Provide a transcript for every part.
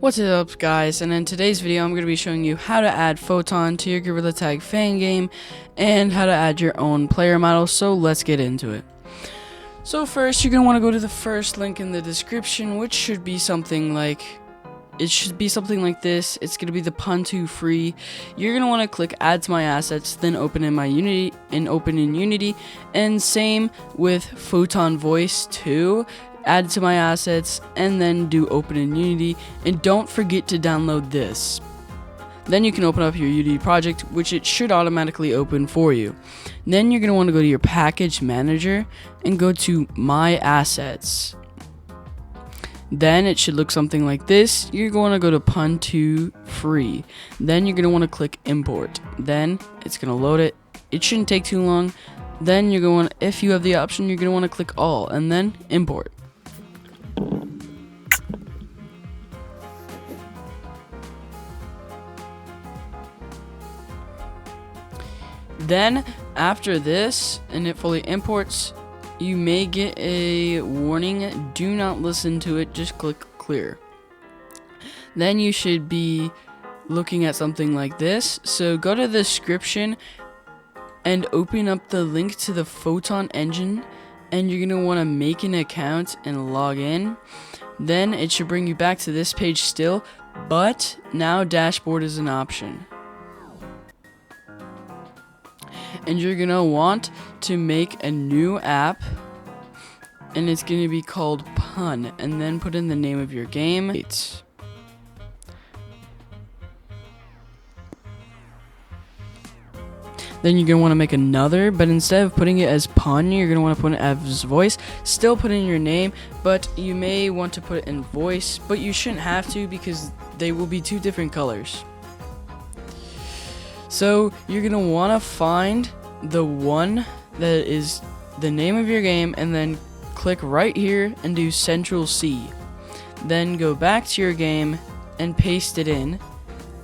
What's up, guys, and in today's video I'm going to be showing you how to add Photon to your Gorilla Tag fan game and how to add your own player model, so let's get into it. So first, you're going to want to go to the first link in the description, which should be something like this. It's going to be the Photon free. You're going to want to click add to my assets, then open in Unity, and same with Photon voice 2. Add to my assets and then do open in Unity, and don't forget to download this. Then you can open up your Unity project, which it should automatically open for you. Then you're going to want to go to your package manager and go to my assets. Then it should look something like this. You're going to go to Photon free. Then you're going to want to click import. Then it's going to load it. It shouldn't take too long. Then you're going to, if you have the option, you're going to want to click all and then import. Then after this and it fully imports, you may get a warning. Do not listen to it, just click clear. Then you should be looking at something like this. So go to the description and open up the link to the Photon engine, and you're going to want to make an account and log in. Then it should bring you back to this page still, but now dashboard is an option. And you're going to want to make a new app, and it's going to be called Pun, and then put in the name of your game. Then you're going to want to make another, but instead of putting it as Pun, you're going to want to put it as voice. Still put in your name, but you may want to put it in voice, but you shouldn't have to because they will be two different colors. So you're going to want to find the one that is the name of your game, and then click right here and do Central C. Then go back to your game and paste it in,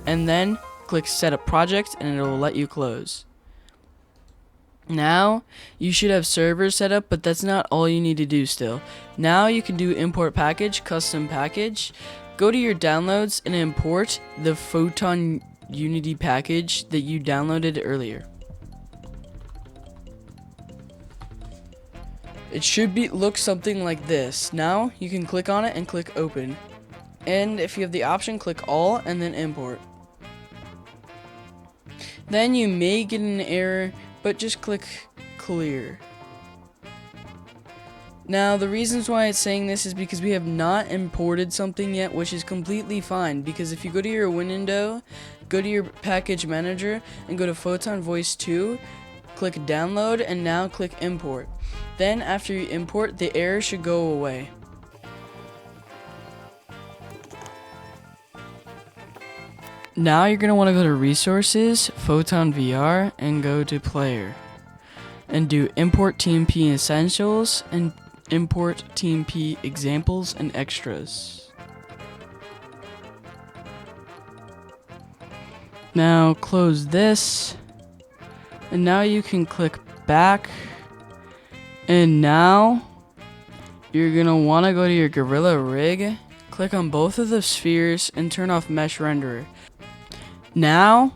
and then click Setup Project, and it will let you close. Now you should have servers set up, but that's not all you need to do still. Now you can do import package, custom package. Go to your downloads and import the Photon Unity package that you downloaded earlier. It should look something like this. Now you can click on it and click open. And if you have the option, click all and then import. Then you may get an error, but just click clear. Now the reasons why it's saying this is because we have not imported something yet, which is completely fine, because if you go to your window, go to your package manager and go to Photon voice 2, click download, and now click import. Then after you import, the error should go away. Now you're going to want to go to resources, Photon VR, and go to player, and do import TMP essentials and import TMP examples and extras. Now close this, and now you can click back, and now you're going to want to go to your Gorilla Rig, click on both of the spheres, and turn off Mesh Renderer. Now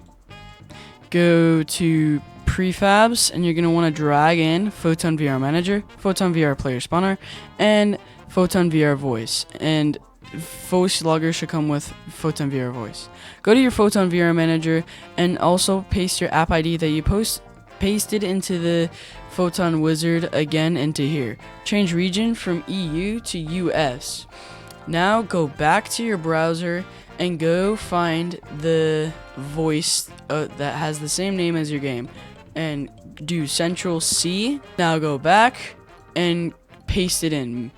go to prefabs, and you're going to want to drag in Photon VR Manager, Photon VR Player Spawner, and Photon VR Voice, and Voice Logger should come with Photon VR Voice. Go to your Photon VR Manager and also paste your app ID that you pasted into the Photon Wizard again into here. Change region from EU to US. Now go back to your browser and go find the voice that has the same name as your game, and do Central C. Now go back and paste it in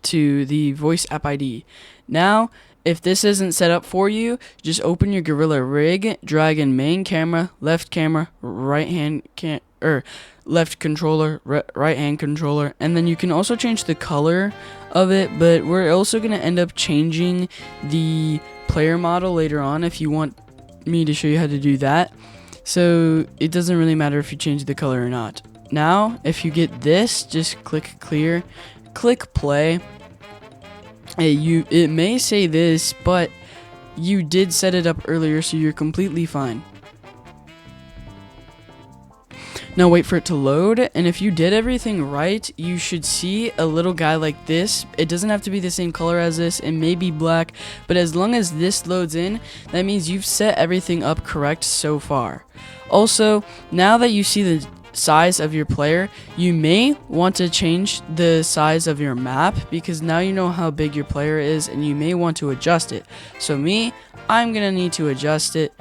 to the voice app ID. Now if this isn't set up for you, just open your Gorilla Rig, drag in main camera, left camera, left controller, right hand controller, and then you can also change the color of it, but we're also going to end up changing the player model later on if you want me to show you how to do that. So it doesn't really matter if you change the color or not. Now if you get this, just click clear, click play, It may say this, but you did set it up earlier, so you're completely fine. Now wait for it to load, and if you did everything right, you should see a little guy like this. It doesn't have to be the same color as this, it may be black, but as long as this loads in, that means you've set everything up correct so far. Also, now that you see the size of your player, you may want to change the size of your map, because now you know how big your player is and you may want to adjust it. So I'm gonna need to adjust it.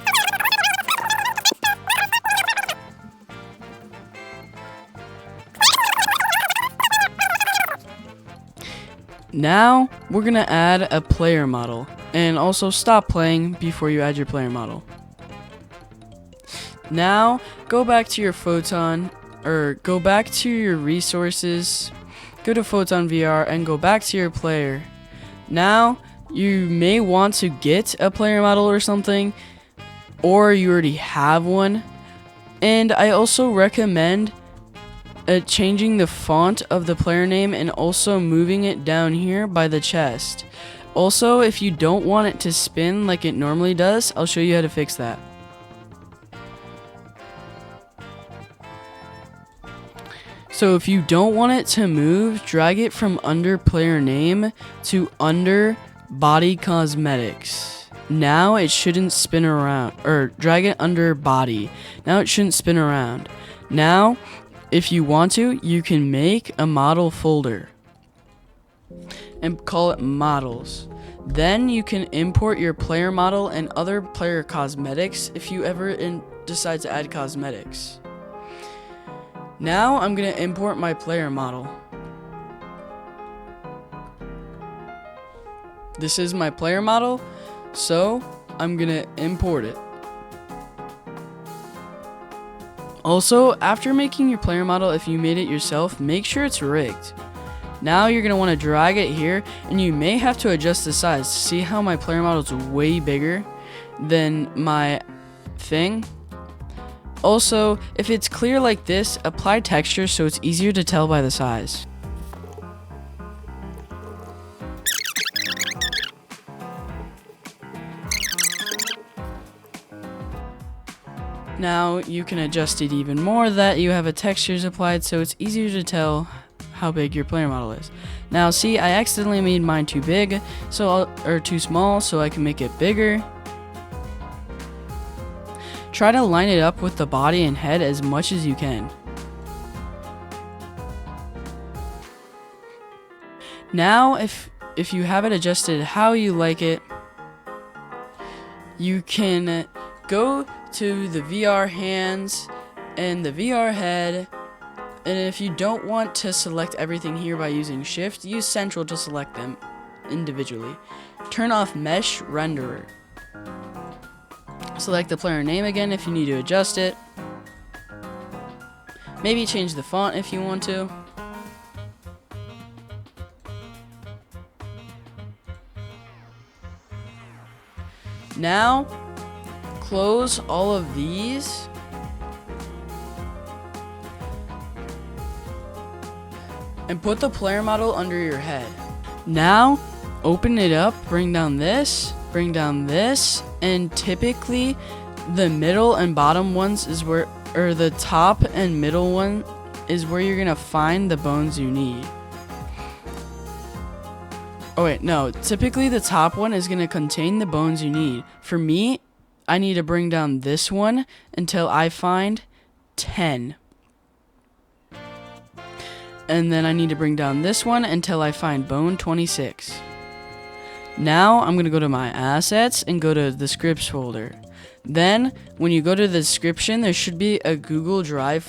Now we're gonna add a player model, and also stop playing before you add your player model. Now go back to your Photon, or go back to your resources, go to Photon VR and go back to your player. Now you may want to get a player model or something, or you already have one, and I also recommend changing the font of the player name and also moving it down here by the chest. Also, if you don't want it to spin like it normally does, I'll show you how to fix that. So if you don't want it to move, drag it from under player name to under body cosmetics. Now it shouldn't spin around, or drag it under body. Now it shouldn't spin around. Now, if you want to, you can make a model folder and call it models. Then you can import your player model and other player cosmetics if you ever decide to add cosmetics. Now I'm going to import my player model. This is my player model, so I'm going to import it. Also, after making your player model, if you made it yourself, make sure it's rigged. Now you're going to want to drag it here, and you may have to adjust the size. See how my player model is way bigger than my thing? Also, if it's clear like this, apply texture so it's easier to tell by the size. Now you can adjust it even more that you have a textures applied so it's easier to tell how big your player model is. Now see, I accidentally made mine too big, or too small, so I can make it bigger. Try to line it up with the body and head as much as you can. Now if you have it adjusted how you like it, you can go to the VR hands and the VR head, and if you don't want to select everything here by using shift, use central to select them individually. Turn off mesh renderer. Select the player name again if you need to adjust it. Maybe change the font if you want to. Now close all of these. And put the player model under your head. Now, open it up, bring down this, and typically the middle and bottom ones is where, or the top and middle one is where you're gonna find the bones you need. Oh wait, no, typically the top one is gonna contain the bones you need. For me, I need to bring down this one until I find 10. And then I need to bring down this one until I find bone 26. Now I'm going to go to my assets and go to the scripts folder. Then when you go to the description, there should be a Google Drive,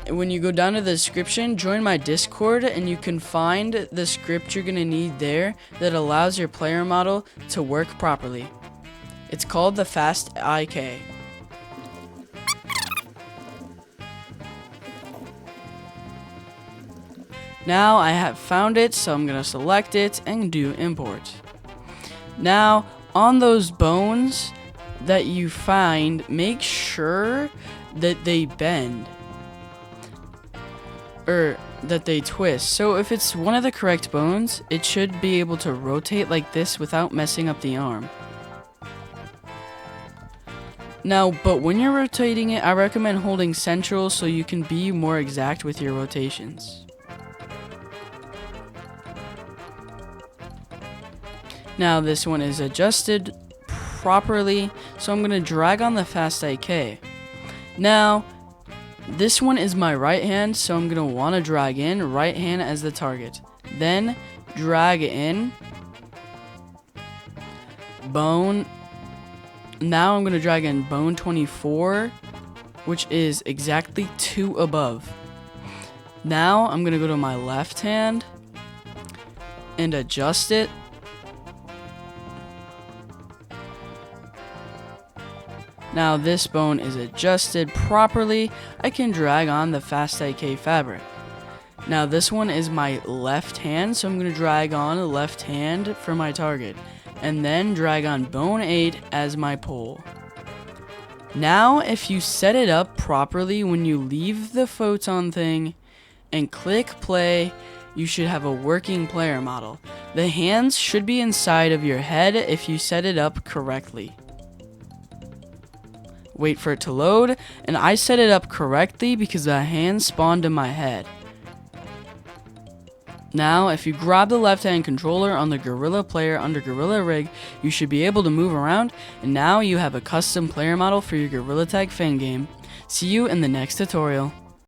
when you go down to the description, join my Discord and you can find the script you're going to need there that allows your player model to work properly. It's called the Fast IK. Now I have found it, so I'm going to select it and do import. Now on those bones that you find, make sure that they bend. that they twist. So if it's one of the correct bones, it should be able to rotate like this without messing up the arm. Now, but when you're rotating it, I recommend holding central so you can be more exact with your rotations. Now this one is adjusted properly, so I'm going to drag on the fast IK. Now, this one is my right hand, so I'm going to want to drag in right hand as the target. Then drag in bone. Now I'm going to drag in bone 24, which is exactly 2 above. Now I'm going to go to my left hand and adjust it. Now this bone is adjusted properly. I can drag on the fast IK fabric. Now this one is my left hand, so I'm going to drag on the left hand for my target. And then drag on bone 8 as my pole. Now if you set it up properly, when you leave the Photon thing and click play, you should have a working player model. The hands should be inside of your head if you set it up correctly. Wait for it to load, and I set it up correctly because the hands spawned in my head. Now, if you grab the left-hand controller on the Gorilla player under Gorilla Rig, you should be able to move around, and now you have a custom player model for your Gorilla Tag fan game. See you in the next tutorial.